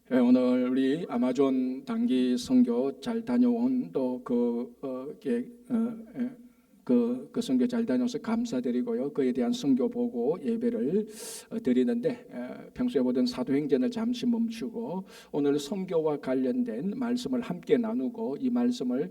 오늘 우리 아마존 단기 선교 잘 다녀온 그 선교 잘 다녀서 감사드리고요. 그에 대한 선교 보고 예배를 드리는데 평소에 보던 사도행전을 잠시 멈추고 오늘 선교와 관련된 말씀을 함께 나누고 이 말씀을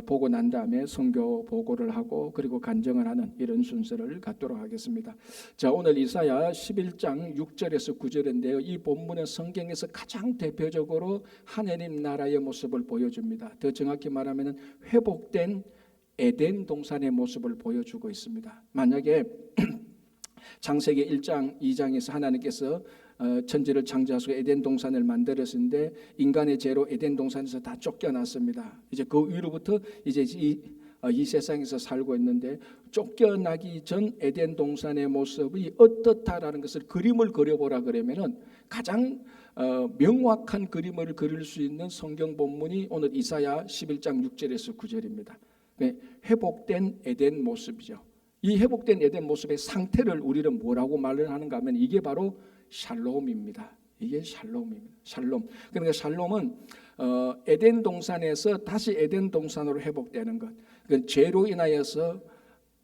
보고 난 다음에 선교 보고를 하고 그리고 간증을 하는 이런 순서를 갖도록 하겠습니다. 자, 오늘 이사야 11장 6절에서 9절인데요. 이 본문은 성경에서 가장 대표적으로 하나님 나라의 모습을 보여줍니다. 더 정확히 말하면 회복된 에덴 동산의 모습을 보여주고 있습니다. 만약에 창세기 1장 2장에서 하나님께서 천지를 창조하시고 에덴 동산을 만들었는데 인간의 죄로 에덴 동산에서 다 쫓겨났습니다. 이제 그 위로부터 이제 이 세상에서 살고 있는데 쫓겨나기 전 에덴 동산의 모습이 어떻다라는 것을 그림을 그려보라 그러면은 가장 명확한 그림을 그릴 수 있는 성경 본문이 오늘 이사야 11장 6절에서 9절입니다. 회복된 에덴 모습이죠. 이 회복된 에덴 모습의 상태를 우리는 뭐라고 말을 하는가 하면 이게 바로 샬롬입니다. 이게 샬롬입니다. 샬롬. 그러니까 샬롬은 에덴 동산에서 다시 에덴 동산으로 회복되는 것. 그러니까 죄로 인하여서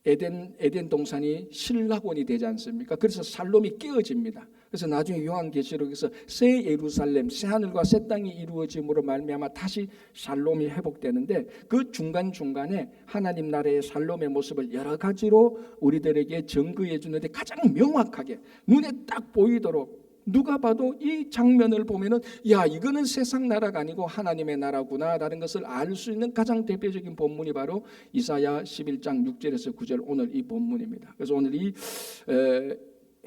에덴 동산이 신락원이 되지 않습니까? 그래서 샬롬이 깨어집니다. 그래서 나중에 요한계시록에서 새 예루살렘, 새 하늘과 새 땅이 이루어짐으로 말미암아 다시 샬롬이 회복되는데 그 중간중간에 하나님 나라의 샬롬의 모습을 여러 가지로 우리들에게 증거해 주는데 가장 명확하게 눈에 딱 보이도록 누가 봐도 이 장면을 보면은 야, 이거는 세상 나라가 아니고 하나님의 나라구나라는 것을 알 수 있는 가장 대표적인 본문이 바로 이사야 11장 6절에서 9절 오늘 이 본문입니다. 그래서 오늘 이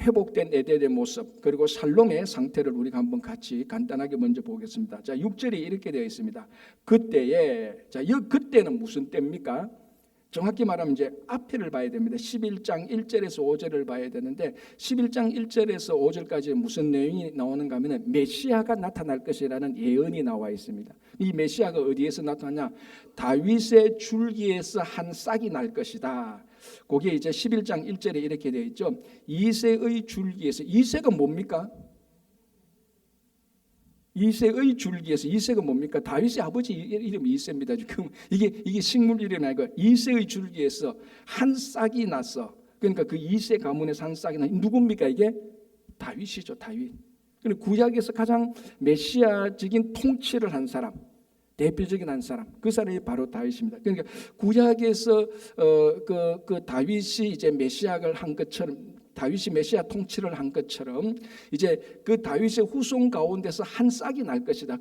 회복된 에덴의 모습 그리고 샬롬의 상태를 우리가 한번 같이 간단하게 먼저 보겠습니다. 자, 6절이 이렇게 되어 있습니다. 그때에, 자, 이 그때는 무슨 때입니까? 정확히 말하면 이제 앞에를 봐야 됩니다. 11장 1절에서 5절을 봐야 되는데 11장 1절에서 5절까지 무슨 내용이 나오는가 하면 메시아가 나타날 것이라는 예언이 나와 있습니다. 이 메시아가 어디에서 나타나냐? 다윗의 줄기에서 한 싹이 날 것이다. 거기에 이제 11장 1절에 이렇게 되어 있죠. 이새의 줄기에서, 이새가 뭡니까? 이새의 줄기에서, 이새가 뭡니까? 다윗의 아버지 이름이 이새입니다. 지금 이게 식물 이름이 아니고 이새의 줄기에서 한 싹이 났어. 그러니까 그 이새 가문에서 한 싹이 나. 누굽니까 이게? 다윗이죠, 다윗. 그리고 구약에서 가장 메시아적인 통치를 한 사람, 대표적인 한 사람, 그 사람이 바로 다윗입니다. 그러니까 구약에서 그 다윗이 이제 메시아를 한 것처럼, 다윗이 메시아 통치를 한 것처럼 이제 그 다윗의 후손 가운데서 한 싹이 날 것이다.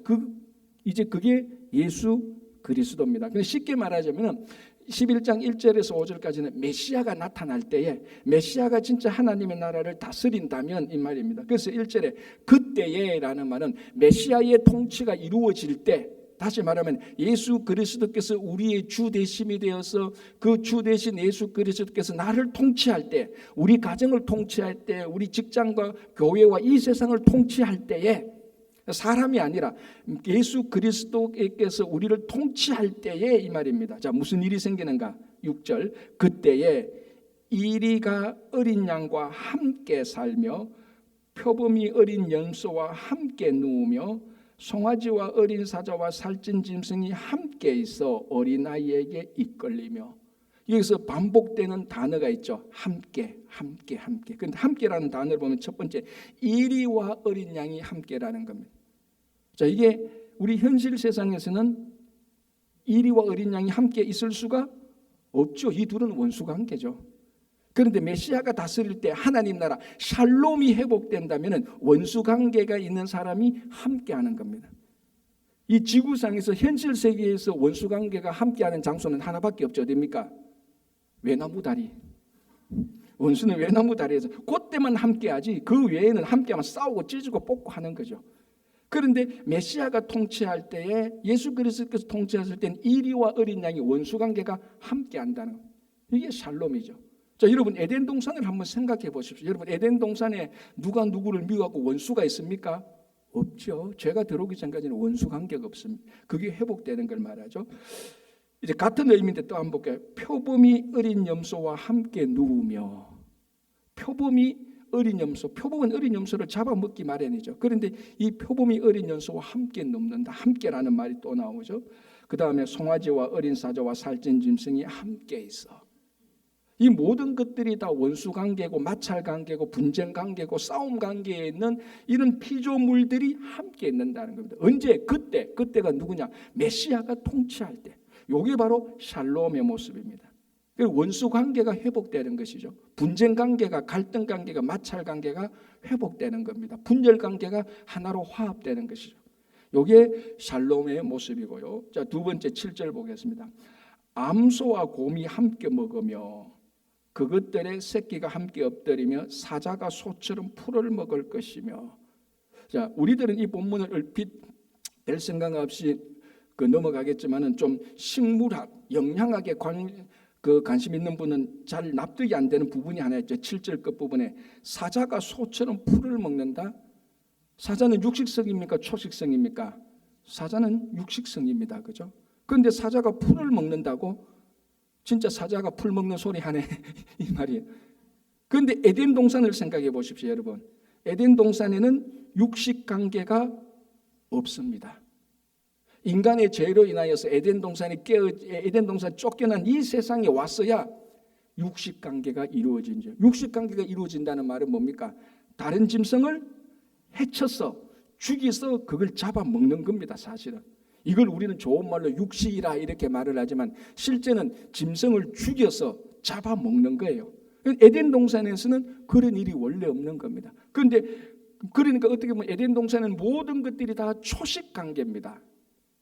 이제 그게 예수 그리스도입니다. 근데 쉽게 말하자면 11장 1절에서 5절까지는 메시아가 나타날 때에 메시아가 진짜 하나님의 나라를 다스린다면 이 말입니다. 그래서 1절에 그때에라는 말은 메시아의 통치가 이루어질 때, 다시 말하면 예수 그리스도께서 우리의 주 대심이 되어서 그 주 대신 예수 그리스도께서 나를 통치할 때, 우리 가정을 통치할 때, 우리 직장과 교회와 이 세상을 통치할 때에, 사람이 아니라 예수 그리스도께서 우리를 통치할 때에 이 말입니다. 자, 무슨 일이 생기는가? 6절 그때에 이리가 어린 양과 함께 살며 표범이 어린 염소와 함께 누우며 송아지와 어린 사자와 살찐 짐승이 함께 있어 어린아이에게 이끌리며, 여기서 반복되는 단어가 있죠. 함께. 그런데 함께라는 단어를 보면 첫 번째 이리와 어린 양이 함께라는 겁니다. 자, 이게 우리 현실 세상에서는 이리와 어린 양이 함께 있을 수가 없죠. 이 둘은 원수 관계죠. 그런데 메시아가 다스릴 때 하나님 나라 샬롬이 회복된다면 원수 관계가 있는 사람이 함께하는 겁니다. 이 지구상에서 현실 세계에서 원수 관계가 함께하는 장소는 하나밖에 없죠. 어디입니까? 외나무 다리. 원수는 외나무 다리에서 그때만 함께하지 그 외에는 함께하면 싸우고 찢고 뽑고 하는 거죠. 그런데 메시아가 통치할 때에, 예수 그리스도께서 통치하실 때는 이리와 어린 양이 원수 관계가 함께한다는 것. 이게 샬롬이죠. 자, 여러분 에덴 동산을 한번 생각해 보십시오. 여러분 에덴 동산에 누가 누구를 미워하고 원수가 있습니까? 없죠. 죄가 들어오기 전까지는 원수 관계가 없습니다. 그게 회복되는 걸 말하죠. 이제 같은 의미인데 또 한번 볼게요. 표범이 어린 염소와 함께 누우며, 표범이 어린 염소, 표범은 어린 염소를 잡아먹기 마련이죠. 그런데 이 표범이 어린 염소와 함께 눕는다. 함께라는 말이 또 나오죠. 그 다음에 송아지와 어린 사자와 살찐 짐승이 함께 있어. 이 모든 것들이 다 원수 관계고 마찰 관계고 분쟁 관계고 싸움 관계에 있는 이런 피조물들이 함께 있는다는 겁니다. 언제? 그때가 누구냐? 메시아가 통치할 때. 이게 바로 샬롬의 모습입니다. 원수 관계가 회복되는 것이죠. 분쟁 관계가, 갈등 관계가, 마찰 관계가 회복되는 겁니다. 분열 관계가 하나로 화합되는 것이죠. 이게 샬롬의 모습이고요. 자, 두 번째 7절 보겠습니다. 암소와 곰이 함께 먹으며 그것들의 새끼가 함께 엎드리며 사자가 소처럼 풀을 먹을 것이며. 자, 우리들은 이 본문을 얼핏 별 생각 없이 넘어가겠지만은 좀 식물학, 영양학에 관심 있는 분은 잘 납득이 안 되는 부분이 하나 있죠. 7절 끝부분에 사자가 소처럼 풀을 먹는다. 사자는 육식성입니까? 초식성입니까? 사자는 육식성입니다. 그죠? 그런데 사자가 풀을 먹는다고? 진짜 사자가 풀 먹는 소리 하네 이 말이에요. 그런데 에덴 동산을 생각해 보십시오, 여러분. 에덴 동산에는 육식 관계가 없습니다. 인간의 죄로 인하여서 에덴 동산 쫓겨난 이 세상에 왔어야 육식 관계가 이루어진죠. 육식 관계가 이루어진다는 말은 뭡니까? 다른 짐승을 해쳐서 죽여서 그걸 잡아먹는 겁니다. 사실은 이걸 우리는 좋은 말로 육식이라 이렇게 말을 하지만 실제는 짐승을 죽여서 잡아먹는 거예요. 에덴 동산에서는 그런 일이 원래 없는 겁니다. 그러니까 어떻게 보면 에덴 동산은 모든 것들이 다 초식 관계입니다.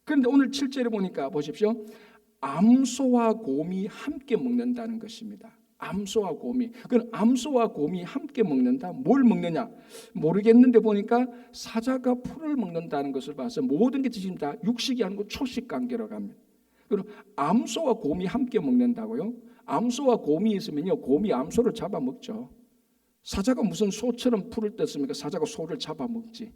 그런데 오늘 7절에 보니까 보십시오. 암소와 곰이 함께 먹는다는 것입니다. 암소와 곰이. 그럼 암소와 곰이 함께 먹는다. 뭘 먹느냐? 모르겠는데 보니까 사자가 풀을 먹는다는 것을 봐서 모든 게 지금 다 육식이 아니고 초식 관계로 갑니다. 그럼 암소와 곰이 함께 먹는다고요? 암소와 곰이 있으면요, 곰이 암소를 잡아먹죠. 사자가 무슨 소처럼 풀을 떴습니까? 사자가 소를 잡아먹지.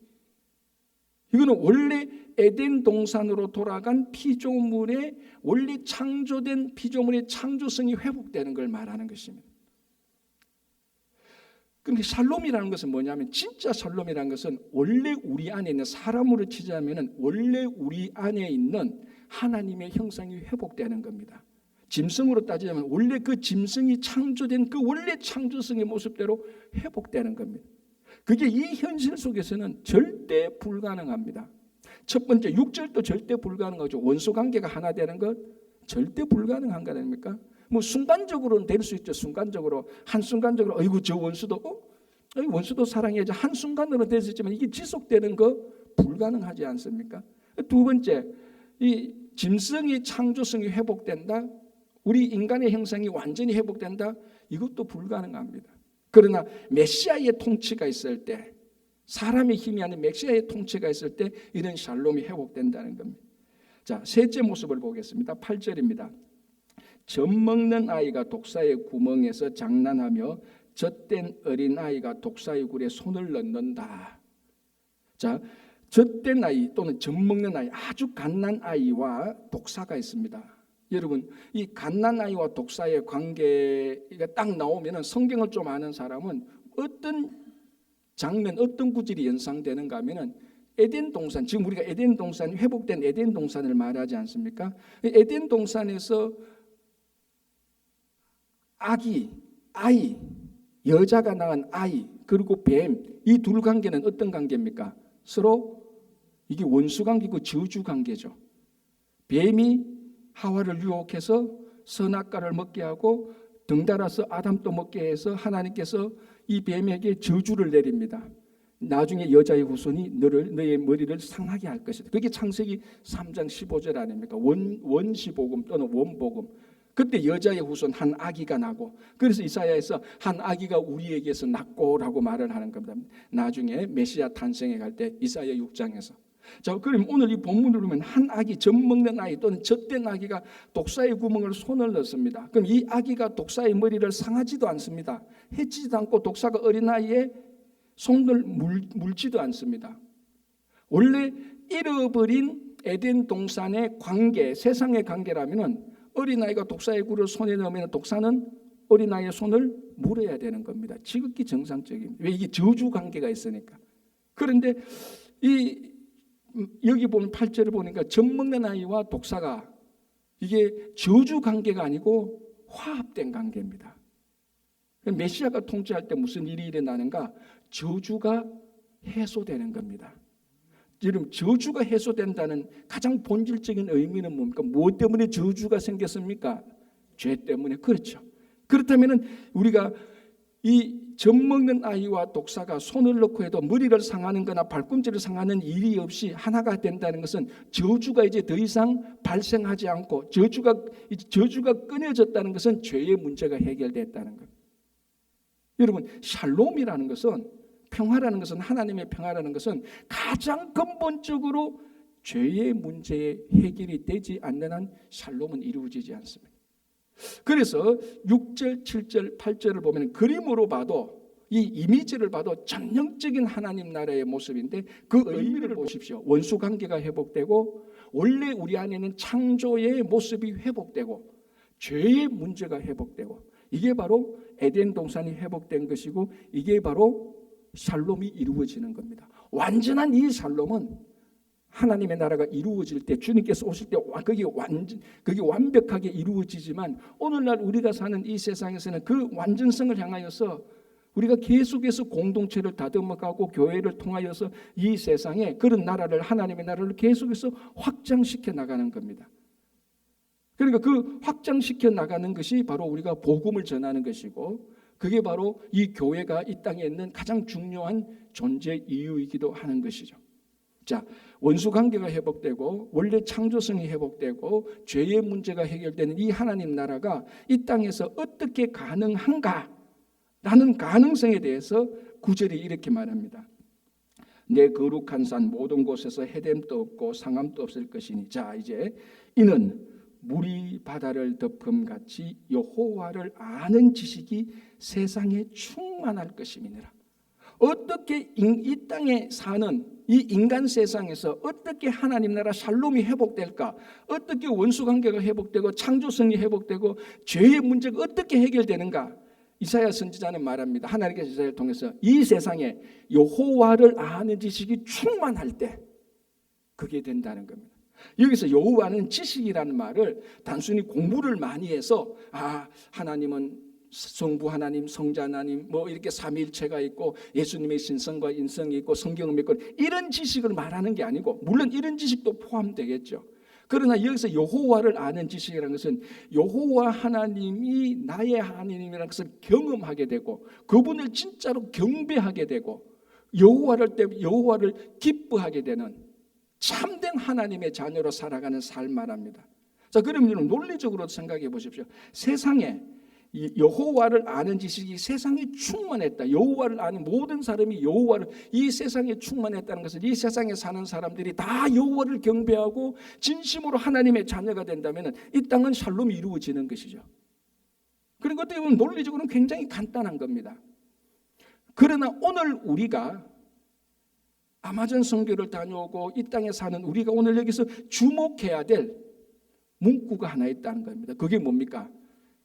이거는 원래 에덴 동산으로 돌아간 피조물의 원래 창조된 피조물의 창조성이 회복되는 걸 말하는 것입니다. 그러니까 샬롬이라는 것은 뭐냐면 진짜 샬롬이라는 것은 원래 우리 안에 있는 사람으로 치자면은 원래 우리 안에 있는 하나님의 형상이 회복되는 겁니다. 짐승으로 따지자면 원래 그 짐승이 창조된 그 원래 창조성의 모습대로 회복되는 겁니다. 그게 이 현실 속에서는 절대 불가능합니다. 첫 번째 6절도 절대 불가능하죠. 원수 관계가 하나 되는 것 절대 불가능한 거 아닙니까? 뭐 순간적으로는 될 수 있죠. 한순간적으로 어이구 저 원수도 사랑해야지 한순간으로 될 수 있지만 이게 지속되는 거 불가능하지 않습니까? 두 번째 이 짐승의 창조성이 회복된다. 우리 인간의 형상이 완전히 회복된다. 이것도 불가능합니다. 그러나 메시아의 통치가 있을 때, 사람의 힘이 아닌 메시아의 통치가 있을 때 이런 샬롬이 회복된다는 겁니다. 자, 셋째 모습을 보겠습니다. 8절입니다. 젖먹는 아이가 독사의 구멍에서 장난하며 젖된 어린아이가 독사의 굴에 손을 넣는다. 자, 젖된 아이 또는 젖먹는 아이, 아주 갓난 아이와 독사가 있습니다. 여러분, 이 갓난아이와 독사의 관계가 딱 나오면 성경을 좀 아는 사람은 어떤 장면, 어떤 구절이 연상되는가 하면은 에덴 동산, 지금 우리가 에덴 동산, 회복된 에덴 동산을 말하지 않습니까? 에덴 동산에서 아이, 여자가 낳은 아이, 그리고 뱀, 이 둘 관계는 어떤 관계입니까? 서로 이게 원수 관계고 저주 관계죠. 뱀이 하와를 유혹해서 선악과를 먹게 하고 덩달아서 아담도 먹게 해서 하나님께서 이 뱀에게 저주를 내립니다. 나중에 여자의 후손이 너의 머리를 상하게 할 것이다. 그게 창세기 3장 15절 아닙니까? 원시복음 또는 원복음. 그때 여자의 후손 한 아기가 나고, 그래서 이사야에서 한 아기가 우리에게서 낳고라고 말을 하는 겁니다. 나중에 메시아 탄생에 갈 때 이사야 6장에서. 자, 그럼 오늘 이 본문을 보면 한 아기, 젖먹는 아이 또는 젖된 아기가 독사의 구멍을 손을 넣습니다. 그럼 이 아기가 독사의 머리를 상하지도 않습니다. 해치지도 않고 독사가 어린아이의 손을 물지도 않습니다. 원래 잃어버린 에덴 동산의 관계, 세상의 관계라면 어린아이가 독사의 굴을 손에 넣으면 독사는 어린아이의 손을 물어야 되는 겁니다. 지극히 정상적입니다. 왜? 이게 저주 관계가 있으니까. 그런데 여기 보면 8절을 보니까 젖먹는 아이와 독사가 이게 저주 관계가 아니고 화합된 관계입니다. 메시아가 통치할 때 무슨 일이 일어나는가? 저주가 해소되는 겁니다. 여러분, 저주가 해소된다는 가장 본질적인 의미는 뭡니까? 무엇 때문에 저주가 생겼습니까? 죄 때문에. 그렇죠. 그렇다면 우리가 이 젖먹는 아이와 독사가 손을 넣고 해도 머리를 상하는 거나 발꿈치를 상하는 일이 없이 하나가 된다는 것은 저주가 이제 더 이상 발생하지 않고 저주가 끊어졌다는 것은 죄의 문제가 해결됐다는 것. 여러분, 샬롬이라는 것은, 평화라는 것은, 하나님의 평화라는 것은 가장 근본적으로 죄의 문제의 해결이 되지 않는 한 샬롬은 이루어지지 않습니다. 그래서 6절, 7절, 8절을 보면 그림으로 봐도, 이 이미지를 봐도 전형적인 하나님 나라의 모습인데 그 의미를 보십시오. 원수 관계가 회복되고 원래 우리 안에는 창조의 모습이 회복되고 죄의 문제가 회복되고, 이게 바로 에덴 동산이 회복된 것이고 이게 바로 샬롬이 이루어지는 겁니다. 완전한 이 샬롬은 하나님의 나라가 이루어질 때, 주님께서 오실 때 그게 완벽하게 이루어지지만 오늘날 우리가 사는 이 세상에서는 그 완전성을 향하여서 우리가 계속해서 공동체를 다듬어가고 교회를 통하여서 이 세상에 그런 나라를, 하나님의 나라를 계속해서 확장시켜 나가는 겁니다. 그러니까 그 확장시켜 나가는 것이 바로 우리가 복음을 전하는 것이고, 그게 바로 이 교회가 이 땅에 있는 가장 중요한 존재 이유이기도 하는 것이죠. 자, 원수 관계가 회복되고 원래 창조성이 회복되고 죄의 문제가 해결되는 이 하나님 나라가 이 땅에서 어떻게 가능한가? 라는 가능성에 대해서 9절이 이렇게 말합니다. 내 거룩한 산 모든 곳에서 해됨도 없고 상함도 없을 것이니, 자, 이제 이는 물이 바다를 덮음같이 여호와를 아는 지식이 세상에 충만할 것임이니라. 어떻게 이 땅에 사는 이 인간 세상에서 어떻게 하나님 나라 샬롬이 회복될까? 어떻게 원수 관계가 회복되고 창조성이 회복되고 죄의 문제가 어떻게 해결되는가? 이사야 선지자는 말합니다. 하나님께서 이사야를 통해서 이 세상에 여호와를 아는 지식이 충만할 때 그게 된다는 겁니다. 여기서 여호와는 지식이라는 말을 단순히 공부를 많이 해서 하나님은 성부 하나님, 성자 하나님, 이렇게 삼위일체가 있고 예수님의 신성과 인성이 있고 성경을 믿고 이런 지식을 말하는 게 아니고, 물론 이런 지식도 포함되겠죠. 그러나 여기서 여호와를 아는 지식이라는 것은 여호와 하나님이 나의 하나님이라는 것을 경험하게 되고 그분을 진짜로 경배하게 되고 여호와를 기뻐하게 되는 참된 하나님의 자녀로 살아가는 삶 말합니다. 자, 그러면 논리적으로 생각해 보십시오. 세상에 여호와를 아는 지식이 세상에 충만했다. 여호와를 아는 모든 사람이 여호와를, 이 세상에 충만했다는 것은 이 세상에 사는 사람들이 다 여호와를 경배하고 진심으로 하나님의 자녀가 된다면 이 땅은 샬롬이 이루어지는 것이죠. 그리고 어떻게 보면 논리적으로는 굉장히 간단한 겁니다. 그러나 오늘 우리가 아마존 선교를 다녀오고 이 땅에 사는 우리가 오늘 여기서 주목해야 될 문구가 하나 있다는 겁니다. 그게 뭡니까?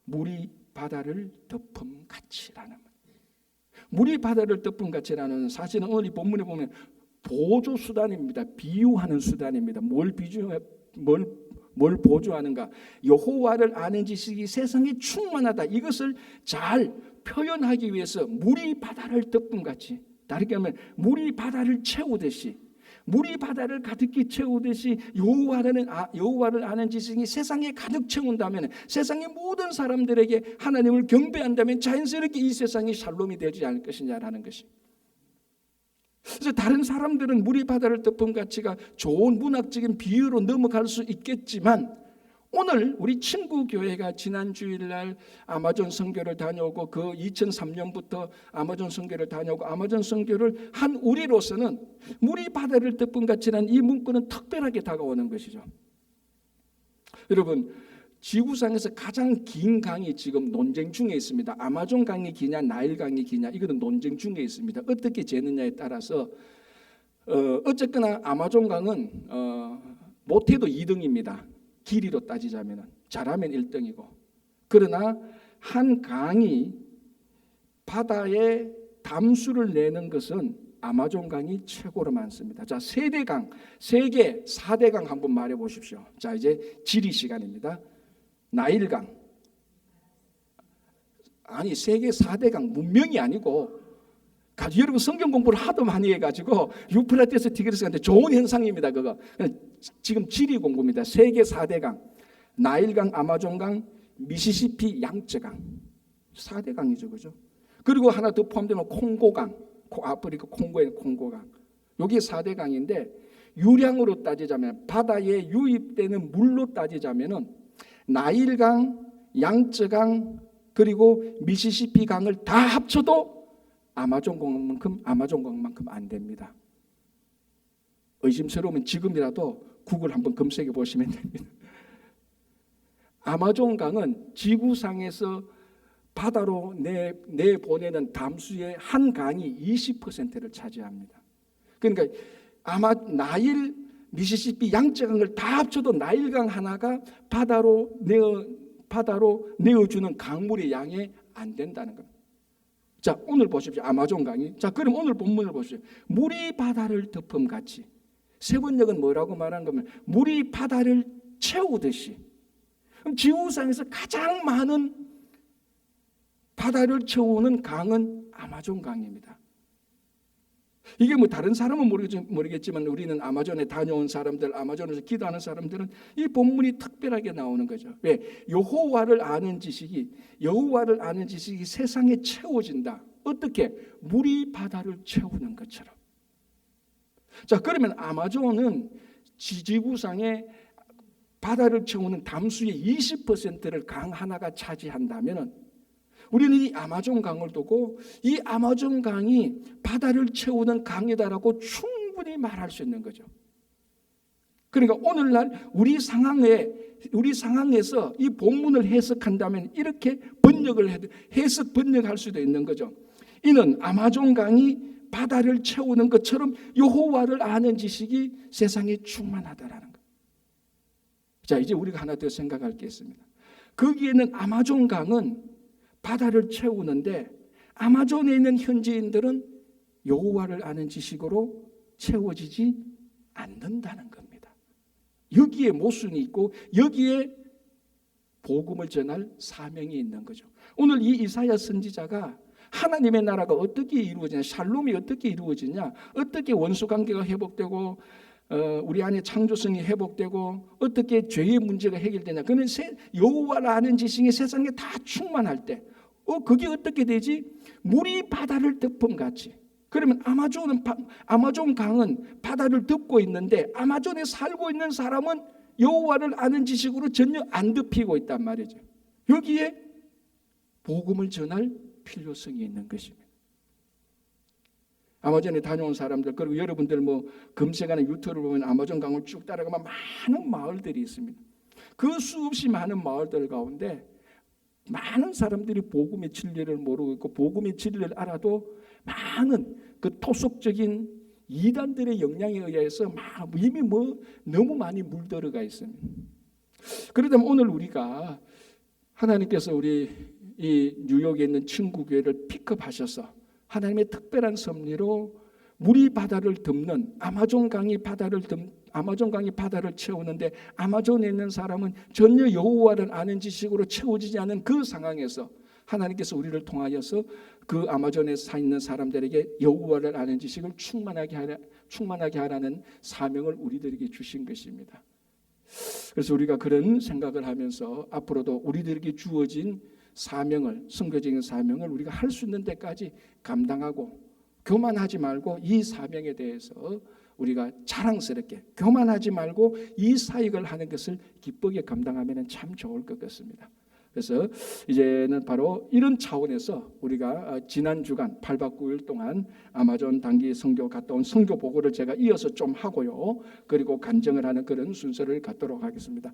물이 바다를 덮음같이라는, 물이 바다를 덮음같이라는 사실은 오늘 이 본문에 보면 보조 수단입니다. 비유하는 수단입니다. 뭘 보조하는가? 여호와를 아는 지식이 세상에 충만하다. 이것을 잘 표현하기 위해서 물이 바다를 덮음같이, 다르게 하면 물이 바다를 채우듯이, 물이 바다를 가득히 채우듯이 여호와를 아는 지식이 세상에 가득 채운다면, 세상의 모든 사람들에게 하나님을 경배한다면 자연스럽게 이 세상이 샬롬이 되지 않을 것이냐라는 것이. 그래서 다른 사람들은 물이 바다를 덮음같이가 좋은 문학적인 비유로 넘어갈 수 있겠지만, 오늘 우리 친구 교회가 지난 주일날 아마존 선교를 다녀오고 그 2003년부터 아마존 선교를 다녀오고 아마존 선교를 한 우리로서는 물이 바다를 덮음같이라는 이 문구는 특별하게 다가오는 것이죠. 여러분, 지구상에서 가장 긴 강이 지금 논쟁 중에 있습니다. 아마존 강이 기냐 나일 강이 기냐, 이거는 논쟁 중에 있습니다. 어떻게 재느냐에 따라서 어쨌거나 아마존 강은 못해도 2등입니다. 길이로 따지자면, 잘하면 1등이고, 그러나 한 강이 바다에 담수를 내는 것은 아마존 강이 최고로 많습니다. 자, 세대강, 세계 4대강 한번 말해 보십시오. 자, 이제 지리 시간입니다. 나일강. 아니, 세계 4대강 문명이 아니고, 여러분 성경 공부를 하도 많이 해가지고 유프라테스 티그리스한테 좋은 현상입니다. 그거 지금 지리 공부입니다. 세계 4대강, 나일강, 아마존강, 미시시피 양쯔강, 4대강이죠, 그죠? 그리고 하나 더 포함되면 콩고강, 아프리카 콩고의 콩고강. 여기 4대강인데 유량으로 따지자면 바다에 유입되는 물로 따지자면은 나일강, 양쯔강 그리고 미시시피 강을 다 합쳐도 아마존강만큼 안 됩니다. 의심스러우면 지금이라도 구글 한번 검색해 보시면 됩니다. 아마존강은 지구상에서 바다로 내보내는 담수의 한 강이 20%를 차지합니다. 그러니까 나일, 미시시피 양쯔강을 다 합쳐도 나일강 하나가 바다로 내어주는 강물의 양이 안 된다는 겁니다. 자, 오늘 보십시오. 아마존강이. 자, 그럼 오늘 본문을 보십시오. 물이 바다를 덮음같이. 세번역은 뭐라고 말하는 거면 물이 바다를 채우듯이. 그럼 지구상에서 가장 많은 바다를 채우는 강은 아마존강입니다. 이게 뭐 다른 사람은 모르겠지만 우리는 아마존에 다녀온 사람들, 아마존에서 기도하는 사람들은 이 본문이 특별하게 나오는 거죠. 왜? 여호와를 아는 지식이 세상에 채워진다. 어떻게? 물이 바다를 채우는 것처럼. 자, 그러면 아마존은 지구상에 바다를 채우는 담수의 20%를 강 하나가 차지한다면 우리는 이 아마존 강을 두고 이 아마존 강이 바다를 채우는 강이다라고 충분히 말할 수 있는 거죠. 그러니까 오늘날 우리 상황에서 이 본문을 해석한다면 이렇게 번역할 수도 있는 거죠. 이는 아마존 강이 바다를 채우는 것처럼 여호와를 아는 지식이 세상에 충만하다라는 것. 자, 이제 우리가 하나 더 생각할 게 있습니다. 거기에는 아마존 강은 바다를 채우는데 아마존에 있는 현지인들은 여호와를 아는 지식으로 채워지지 않는다는 겁니다. 여기에 모순이 있고 여기에 복음을 전할 사명이 있는 거죠. 오늘 이 이사야 선지자가 하나님의 나라가 어떻게 이루어지냐, 샬롬이 어떻게 이루어지냐, 어떻게 원수관계가 회복되고 우리 안에 창조성이 회복되고 어떻게 죄의 문제가 해결되냐. 그는 여호와를 아는 지식이 세상에 다 충만할 때 그게 어떻게 되지? 물이 바다를 덮음같이. 그러면 아마존 강은 바다를 덮고 있는데 아마존에 살고 있는 사람은 여호와를 아는 지식으로 전혀 안 덮이고 있단 말이죠. 여기에 복음을 전할 필요성이 있는 것입니다. 아마존에 다녀온 사람들, 그리고 여러분들 검색하는 유튜브를 보면 아마존 강을 쭉 따라가면 많은 마을들이 있습니다. 그 수없이 많은 마을들 가운데 많은 사람들이 복음의 진리를 모르고 있고 복음의 진리를 알아도 많은 그 토속적인 이단들의 영향에 의해서 이미 너무 많이 물들어가 있습니다. 그러다면 오늘 우리가 하나님께서 우리 이 뉴욕에 있는 친구교회를 픽업하셔서 하나님의 특별한 섭리로 물이 바다를 덮는 아마존 강이 바다를 채우는데 아마존에 있는 사람은 전혀 여호와를 아는 지식으로 채워지지 않은 그 상황에서 하나님께서 우리를 통하여서 그 아마존에 사 있는 사람들에게 여호와를 아는 지식을 충만하게 하라는 사명을 우리들에게 주신 것입니다. 그래서 우리가 그런 생각을 하면서 앞으로도 우리들에게 주어진 사명을, 선교적인 사명을 우리가 할 수 있는 데까지 감당하고 교만하지 말고 이 사명에 대해서 우리가 자랑스럽게 교만하지 말고 이 사역을 하는 것을 기쁘게 감당하면 참 좋을 것 같습니다. 그래서 이제는 바로 이런 차원에서 우리가 지난 주간 8박 9일 동안 아마존 단기 선교 갔다 온 선교 보고를 제가 이어서 좀 하고요. 그리고 간증을 하는 그런 순서를 갖도록 하겠습니다.